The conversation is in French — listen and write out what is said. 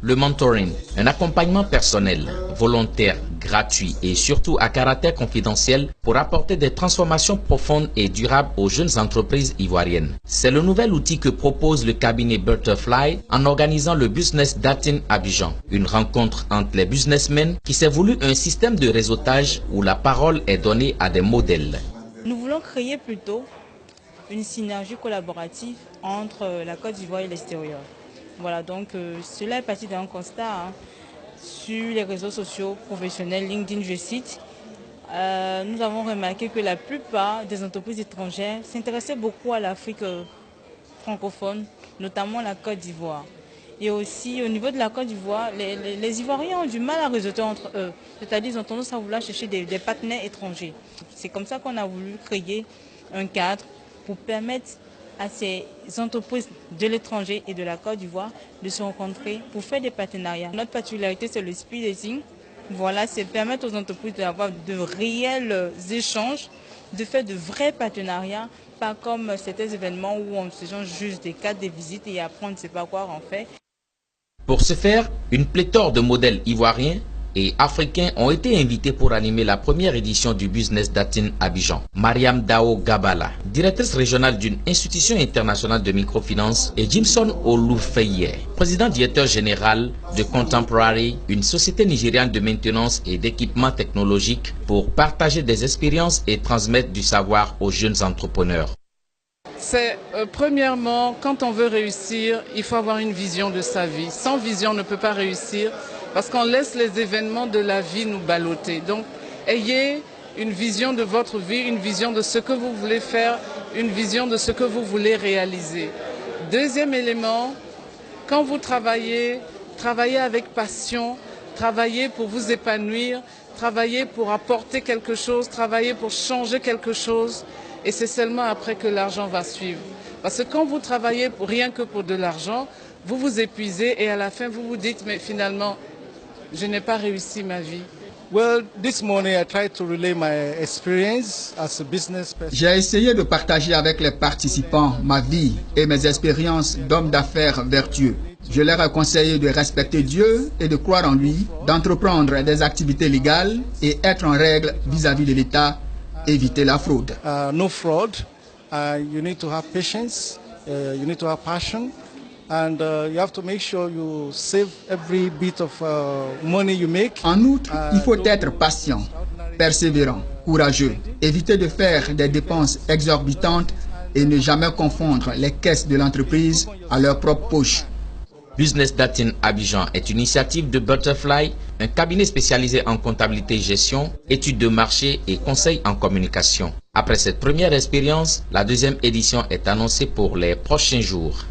Le mentoring, un accompagnement personnel, volontaire, gratuit et surtout à caractère confidentiel pour apporter des transformations profondes et durables aux jeunes entreprises ivoiriennes. C'est le nouvel outil que propose le cabinet Butterfly en organisant le Business Dating Abidjan, une rencontre entre les businessmen qui s'est voulu un système de réseautage où la parole est donnée à des modèles. Nous voulons créer plutôt une synergie collaborative entre la Côte d'Ivoire et l'extérieur. Voilà, donc cela est parti d'un constat sur les réseaux sociaux professionnels, LinkedIn, je cite. Nous avons remarqué que la plupart des entreprises étrangères s'intéressaient beaucoup à l'Afrique francophone, notamment la Côte d'Ivoire. Et aussi au niveau de la Côte d'Ivoire, les Ivoiriens ont du mal à réseauter entre eux. C'est-à-dire qu'ils ont tendance à vouloir chercher des partenaires étrangers. C'est comme ça qu'on a voulu créer un cadre pour permettre à ces entreprises de l'étranger et de la Côte d'Ivoire de se rencontrer pour faire des partenariats. Notre particularité, c'est le speed dating. Voilà, c'est permettre aux entreprises d'avoir de réels échanges, de faire de vrais partenariats, pas comme certains événements où on se change juste des cartes de visite et après on ne sait pas quoi en fait. Pour ce faire, une pléthore de modèles ivoiriens et africains ont été invités pour animer la première édition du Business Dating Abidjan. Mariam Dao Gabala, directrice régionale d'une institution internationale de microfinance, et Jimson Oloufeye, président directeur général de Contemporary, une société nigériane de maintenance et d'équipement technologique, pour partager des expériences et transmettre du savoir aux jeunes entrepreneurs. C'est premièrement, quand on veut réussir, il faut avoir une vision de sa vie. Sans vision, on ne peut pas réussir parce qu'on laisse les événements de la vie nous balloter. Donc, ayez une vision de votre vie, une vision de ce que vous voulez faire, une vision de ce que vous voulez réaliser. Deuxième élément, quand vous travaillez, travaillez avec passion, travaillez pour vous épanouir, travaillez pour apporter quelque chose, travaillez pour changer quelque chose. Et c'est seulement après que l'argent va suivre. Parce que quand vous travaillez rien que pour de l'argent, vous vous épuisez et à la fin vous vous dites mais finalement je n'ai pas réussi ma vie. J'ai essayé de partager avec les participants ma vie et mes expériences d'homme d'affaires vertueux. Je leur ai conseillé de respecter Dieu et de croire en lui, d'entreprendre des activités légales et être en règle vis-à-vis de l'État. Éviter la fraude. No fraud. You need to have patience. You need to have passion, and you have to make sure you save every bit of money you make. En outre, il faut être patient, persévérant, courageux. Éviter de faire des dépenses exorbitantes et ne jamais confondre les caisses de l'entreprise à leur propre poche. Business Dating Abidjan est une initiative de Butterfly, un cabinet spécialisé en comptabilité et gestion, études de marché et conseils en communication. Après cette première expérience, la deuxième édition est annoncée pour les prochains jours.